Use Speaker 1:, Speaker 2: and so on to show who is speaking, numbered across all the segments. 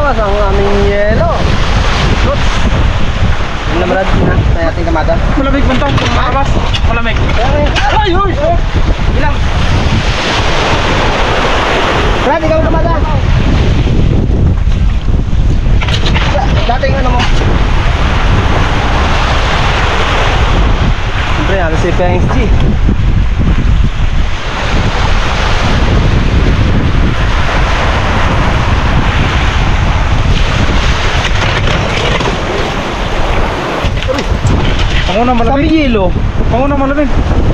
Speaker 1: Karabas ang aming yelo. Oops. Yung namarad na sa ating kamada.
Speaker 2: Malamig man to, Karabas. Malamig.
Speaker 1: Ay, huy! Bilang. Brad, ikaw kamada. Dating ano mo? Siyempre, alas si Pengs G.
Speaker 2: Panguna
Speaker 1: Sabi
Speaker 2: malamig.
Speaker 1: yelo.
Speaker 2: Panguna malamig.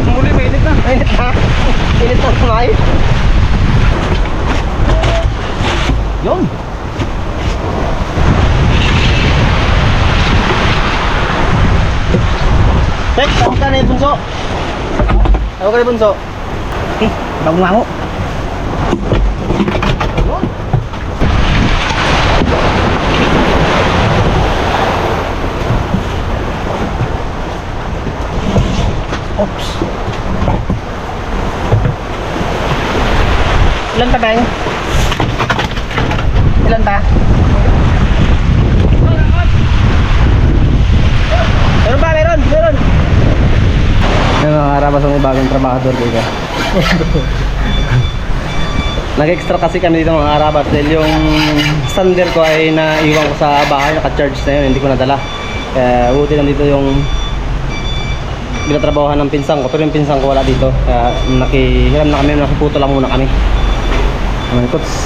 Speaker 2: Muli, mainit na.
Speaker 1: Init na. Init na kumain. Yun. Tek, tawag ka na yung bunso. Tawag ka na yung bunso. Bagong mango. Oops. Ilan ta, Beng? Ilan ta? Meron ba? Meron! Meron! Yung mga karabas ang bagong trabahador dito. Nag-extra kasi kami dito mga karabas dahil yung sander ko ay naiwan ko sa bahay, naka-charge na yun, hindi ko nadala. Kaya buti nandito yung binatrabahohan ng pinsang ko, pero yung pinsang ko wala dito. Kaya nakihiram na kami, nakiputo lang muna kami. Ayan, kuts.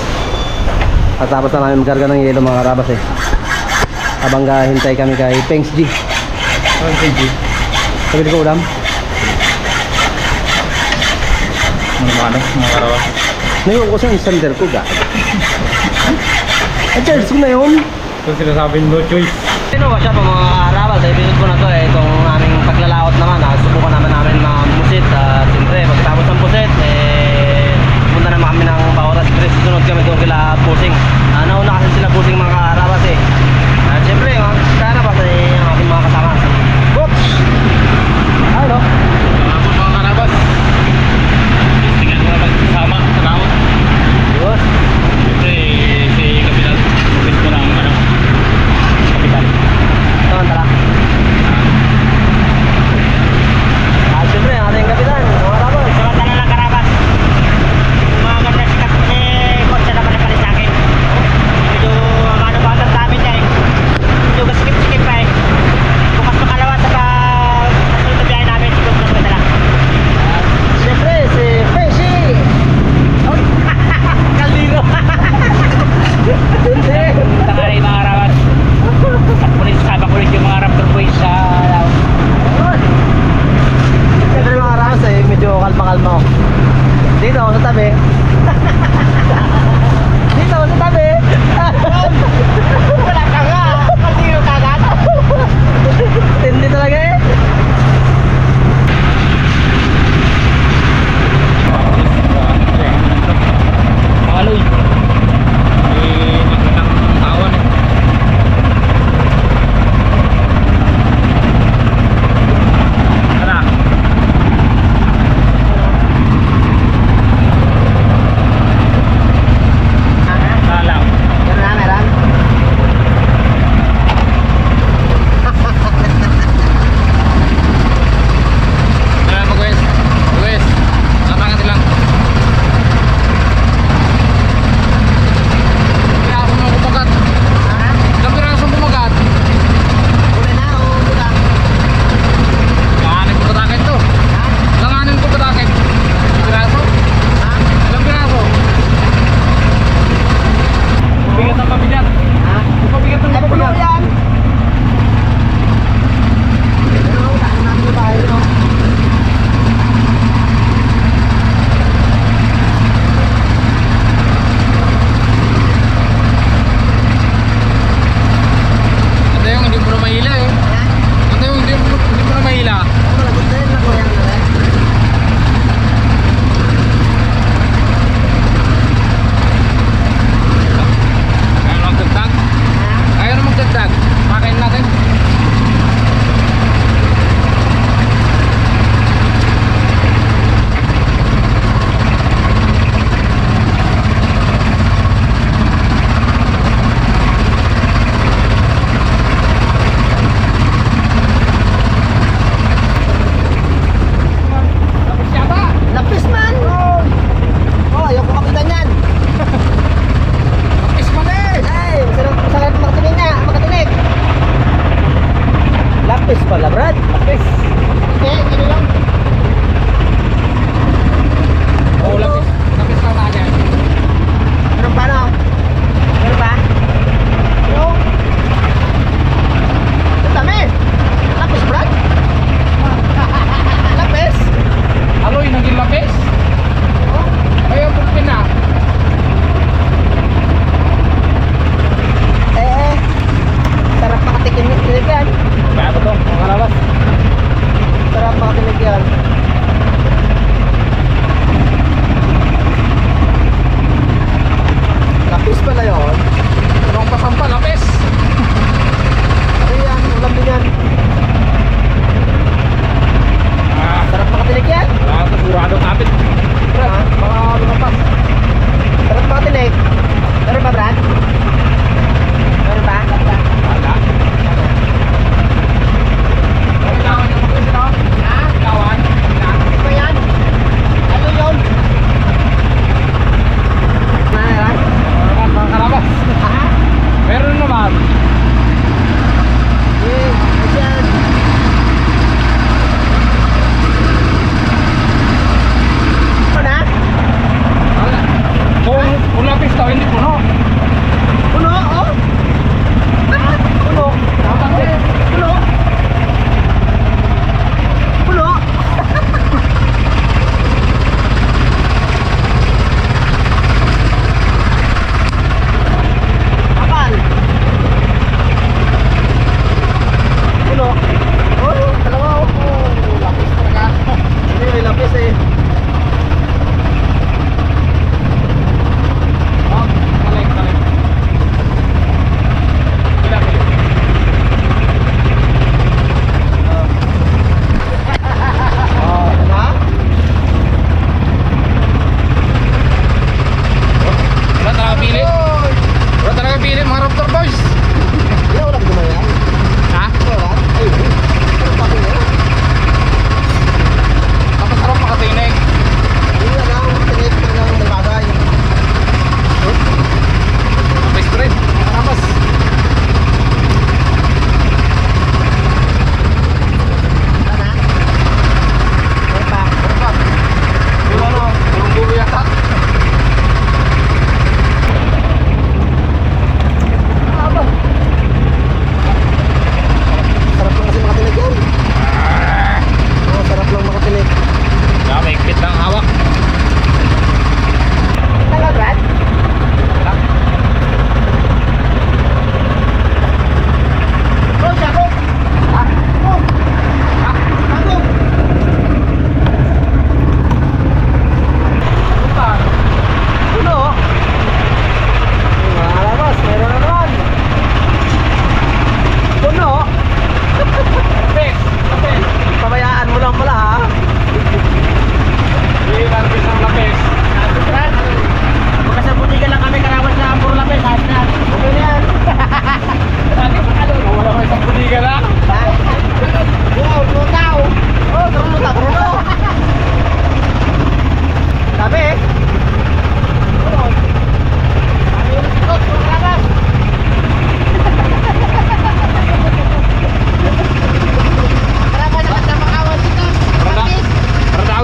Speaker 1: At tapos na namin magkarga ng yelo mga karabas eh. Habang hintay kami kay Pengs G.
Speaker 2: Sige.
Speaker 1: Sabi ko ulam.
Speaker 2: Ano, mga Karabas.
Speaker 1: Ngayon ko sa sander ko ga. At charge ko na yun.
Speaker 2: Ito sinasabing no choice.
Speaker 1: Sino ba siya po mga karabas? Sa episode ko na to eh, itong aming paglalaot naman. Subukan namin musit. Siyempre, pagkatapos ng pusit, punta naman kami ng Baoras. Pero susunod kami doon kila Pusing. Nauna kasi sila Pusing mga karabas eh. At siyempre, mga karabas ay ang aking mga kasama. Oops! Ano?
Speaker 2: Mga Karabas. Tingnan mo naman sama sa laot.
Speaker 1: Yun.
Speaker 2: Siyempre, si Kapitan. Ulit ko lang ano. Kapitan.
Speaker 1: Tara. Siyempre, ang ating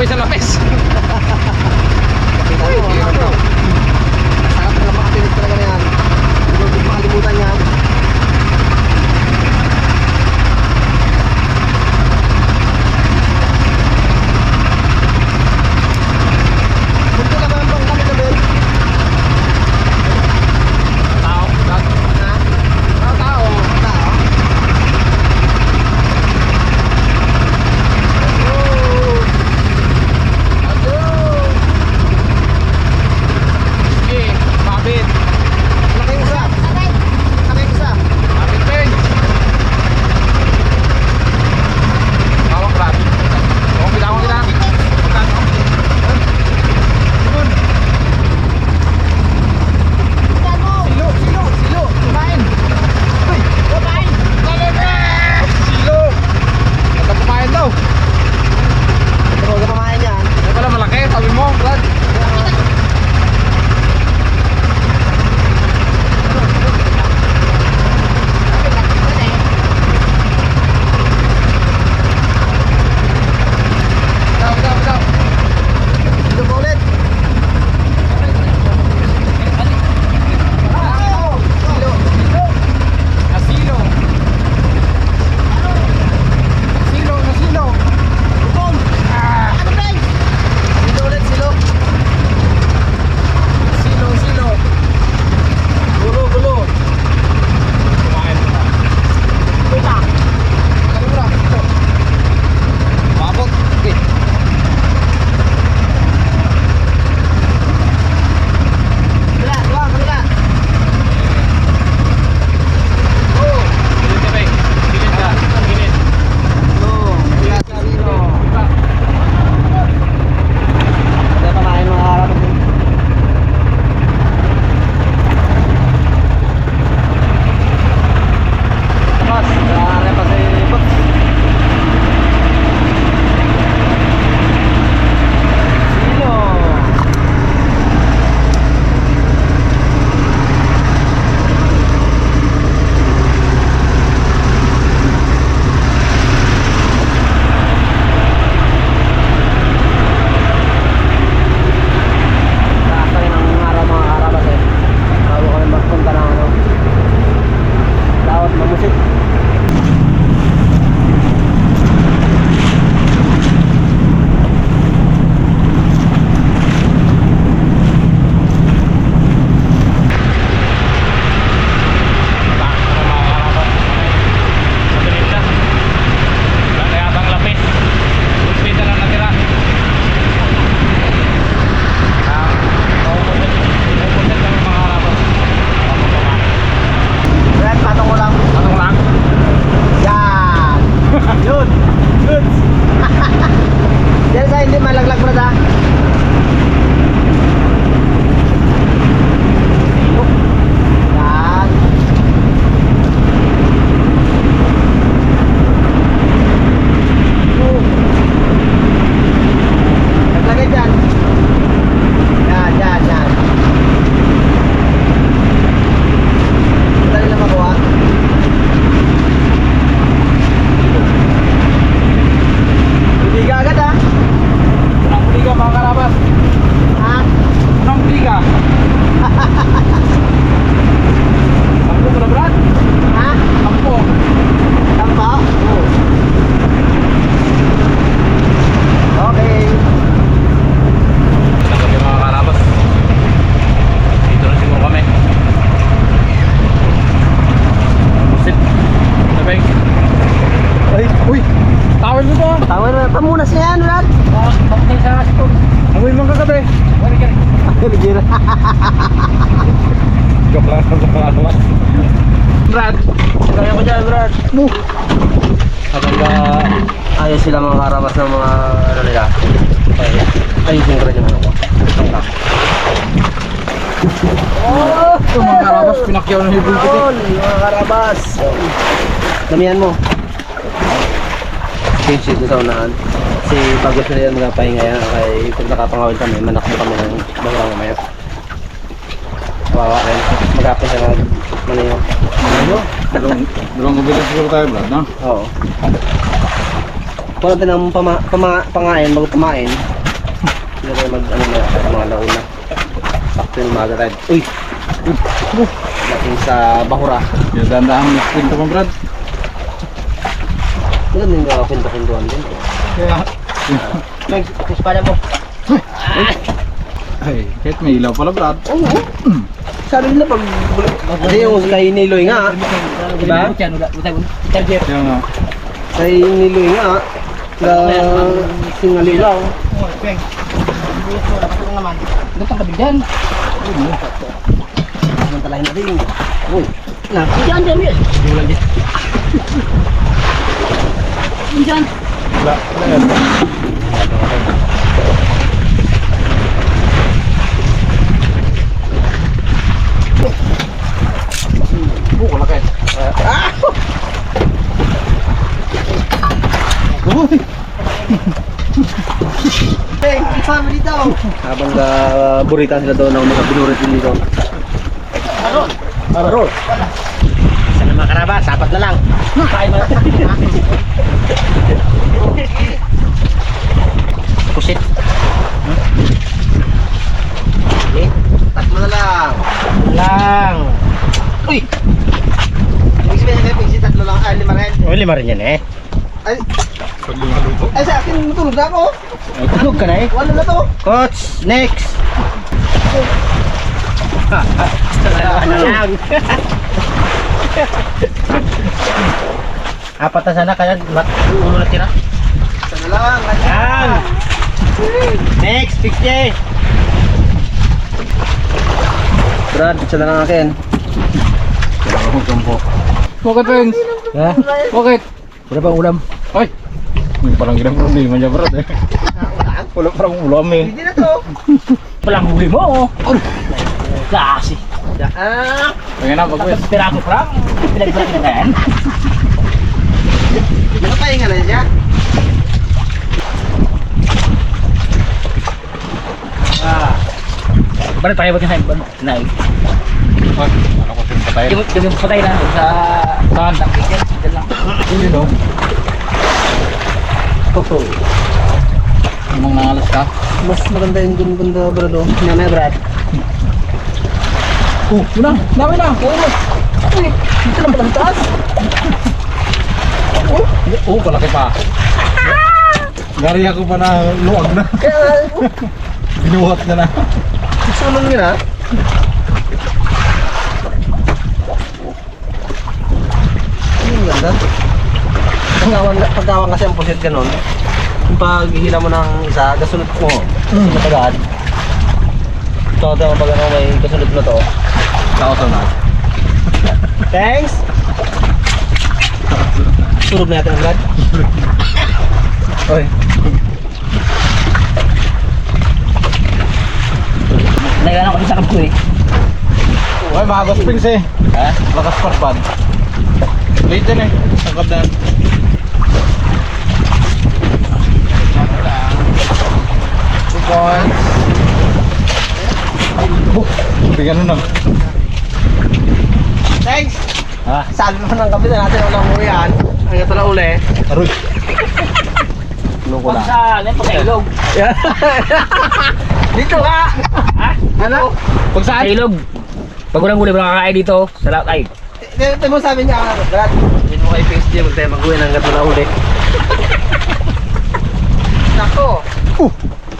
Speaker 2: amoy sa lapis.
Speaker 1: Kapitan mo, ano to? Sarap na lang makapilit talaga na yan. Huwag mo makalimutan yan. Bunto na ba ang kami gabi?
Speaker 2: Tao.
Speaker 1: Ha?
Speaker 2: Tao.
Speaker 1: Tao?
Speaker 2: Sige, mabit.
Speaker 1: Laki yung isa. Laki yung isa.
Speaker 2: Mabit, Peng. Hawak, Brad. Huwag kita.
Speaker 1: Silo, silo, silo. Kumain. Uy, kumain.
Speaker 2: Silo. Ito kumain daw.
Speaker 1: Ito huwag ka kumain yan.
Speaker 2: Ay pala malaki, sabi mo, Brad. Daw.
Speaker 1: Silo pa ulit. Silo.
Speaker 2: Nasilo. Nasilo.
Speaker 1: Bukong. Ano ba? Silo ulit, silo.
Speaker 2: Silo.
Speaker 1: Gulo.
Speaker 2: Kumain.
Speaker 1: Puta.
Speaker 2: Ano bro? Ito. Mabot. Okay.
Speaker 1: Kabila. Oh.
Speaker 2: Gilid ka, Peng. Gilid ka. Gilid.
Speaker 1: Oh, kabila, silo. Kaya pamain mga harap. Tapos, kaya pa si Bots. Silo. Taas tayo ng araw mga karabat eh. Bago kami magpunta ng ano. Daot mamusik. Brad, patong mo lang. Yan. Yun. Good. Yan sa hindi malaglag Brad ha. Yan. Naglagay dyan. Yan. Dali lang makuha. Hindi ka agad ha.
Speaker 2: Unang buliga mga karabas.
Speaker 1: Ha?
Speaker 2: Unang buliga. Tampo mo na, Brad.
Speaker 1: Ha?
Speaker 2: Tampo.
Speaker 1: Tampo? Oo. Okay.
Speaker 2: Tapos yung mga karabas. Dito na siguro kami. Sit. Sabay.
Speaker 1: Ay, uy.
Speaker 2: Tawal mo to.
Speaker 1: Tawag na. Pamunas na yan, Brad.
Speaker 2: Bakit sa asin? Amoy mong kagabi. Wala ka rin.
Speaker 1: Gira.
Speaker 2: Joke lang sa karabas.
Speaker 1: Brad. Kaya ko dyan, Brad. Maganda. Ayos sila mga karabas ng mga ano nila. Ayusin ko rin yung ano ko.
Speaker 2: Ito mga karabas, pinakyaw ng hibul ko.
Speaker 1: Yun, mga karabas. Damihan mo. Change dito sa unahan. Kasi bago sila yan magapahinga yan. Kaya pag nakapangawin kami, manakbo kami ng bawang mamaya. Kawawa rin. Magapin sa mga maniyo. Ano?
Speaker 2: Dalawang mabilang siguro tayo, Brad, no?
Speaker 1: Oo. Kung natin ang pangain, bago kumain, Hindi na tayo mag-ano na, mga launa. Sakto yung umaga tayo. Uy! Dating sa Bahura.
Speaker 2: Yung dandahan mo pinto mo, Brad.
Speaker 1: Ilan din yung pinto-pintuan din.
Speaker 2: Kaya,
Speaker 1: Meg, kuspada mo.
Speaker 2: ay, kahit may ilaw pala, Brad.
Speaker 1: Oo. Sabi nila pag... Kasi yung kay Niloy nga. Diba?
Speaker 2: Yung nga.
Speaker 1: Kay Niloy nga. Sa Singalilaw.
Speaker 3: Gatang kabig dyan.
Speaker 1: Samantalahin natin. Uy.
Speaker 3: Diyan, diyan, diyan. Diyan.
Speaker 2: Wala, wala yan.
Speaker 1: Buko laki.
Speaker 2: Uy!
Speaker 1: Hey, isama dito. Habang buritan sila doon ng mga binurit din dito. Aron. Sana makaraba, sapat na lang. Kain mo. Pusit. Okay, tatlo na lang. Lang. Uy! Ibig sabihin na pigsi tatlo lang. Ah, lima rin. Oh, lima rin yan eh. Ay,
Speaker 2: Pagluto.
Speaker 1: ay sa akin matulog na ako.
Speaker 3: Tulog ka na eh.
Speaker 1: Wala na to. Coach, next. Ano lang.
Speaker 3: Apat na sana kaya ulo na tira.
Speaker 1: Sana lang.
Speaker 3: Yan.
Speaker 1: Next, 50. Brad, isa na lang akin.
Speaker 2: Bakit, Pens?
Speaker 3: Ha?
Speaker 2: Bakit?
Speaker 3: Wala bang ulam?
Speaker 2: Ay! May parang ginang problema niya, Brad eh. Wala parang ulam eh.
Speaker 1: Hindi na to.
Speaker 3: Walang huli mo. Klase.
Speaker 1: Ah,
Speaker 2: Tingnan na, pag-wes.
Speaker 3: Pirato pa. Pinag-bracket na yan.
Speaker 1: nakapahinga na siya.
Speaker 3: Balik tayo ba sa naig?
Speaker 2: Ay, ano ko siya patay?
Speaker 3: Yung patay na sa
Speaker 2: Saan?
Speaker 3: Dyan. Dyan lang.
Speaker 2: Hindi no? Namang nangalas ka?
Speaker 1: Mas maganda yung ganda Brad. Nanay Brad.
Speaker 2: Oh, yun na! Dami na!
Speaker 3: Uy, dito lang pala taas.
Speaker 2: Oh, palaki pa. Gari ako pa na luwag na.
Speaker 1: Kaya,
Speaker 2: Binuhat na na.
Speaker 1: sulong yun ha. Ang ganda. Pagkawan kasi ang pusit ganon. Yung paghihila mo ng isa, kasunod mo. Matagad. Ito pag ano may kasunod na to. Kasunod. Thanks! Surog natin agad. Oy.
Speaker 3: Nagana ko sa kampo eh.
Speaker 2: Ay, magas pins eh.
Speaker 3: Ha?
Speaker 2: Lakas parpad. Late din eh. Sangkap na. 2 points. Bigyan na.
Speaker 1: Thanks!
Speaker 3: Ha?
Speaker 1: Sabi mo ng kapitan natin walang uwian. Ang ito na uli.
Speaker 2: Aroy.
Speaker 1: Ano ko
Speaker 3: Pag
Speaker 1: na?
Speaker 3: sa pagkailog.
Speaker 1: Dito ka!
Speaker 3: Ha?
Speaker 1: Ano?
Speaker 2: Pag
Speaker 3: Sa
Speaker 2: saan?
Speaker 3: ilog. Pag walang huli, walang kakain dito. Sa lahat ay.
Speaker 1: Ito mo sabi niya, Brad, hindi mo kay face gym, huwag tayo mag-uwi ng gato na uli. Nako!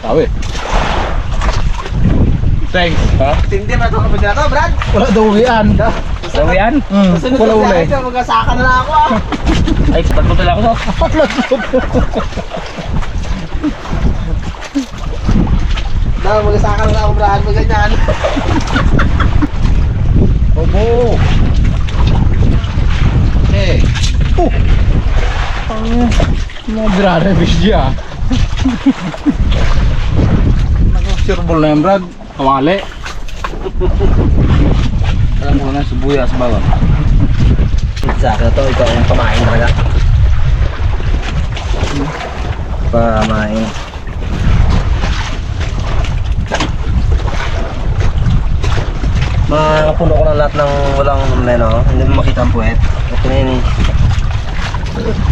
Speaker 2: Sabi. Thanks. Ha?
Speaker 1: Tindi mo na ito kapag na to, Brad!
Speaker 2: Wala daw uwian.
Speaker 3: So yan.
Speaker 1: Susunod
Speaker 2: Wala
Speaker 1: na
Speaker 2: uli.
Speaker 1: siya, mag-asaka na lang ako ah!
Speaker 3: Ay, pagpunta ako to.
Speaker 1: Na, mag-asaka na lang ako, Brad, mag ganyan.
Speaker 2: Obo. Eh. Mga brada, fish ah. Sirbol na yan, Brad. Kawali.
Speaker 1: Alam mo na, sibuyas bawang. Sa akin to, ikaw ang pamain talaga. Pamain. Makapuno ko ng lahat ng walang ano, hindi mo makita ang puwet. Okay na yun eh.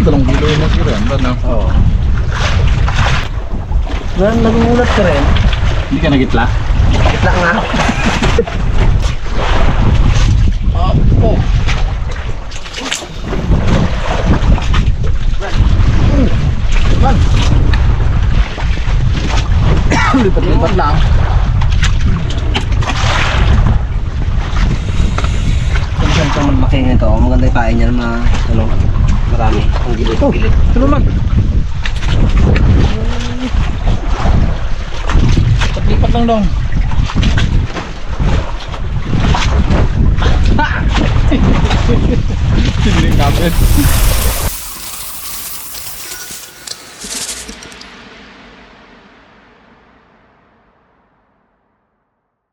Speaker 2: Dalawang kilo yun na sila yan, Brad. No?
Speaker 1: Oo. Nagugulat ka rin.
Speaker 2: Hindi ka nagitla?
Speaker 1: Kitla nga.
Speaker 2: Oh.
Speaker 1: Lipat-lipat lang. Saan ka maglaki nito? Maganda yung pain niya na marami. Ang gilid-gilid.
Speaker 2: Tulungan. Lipat lang dong. Hindi kapit.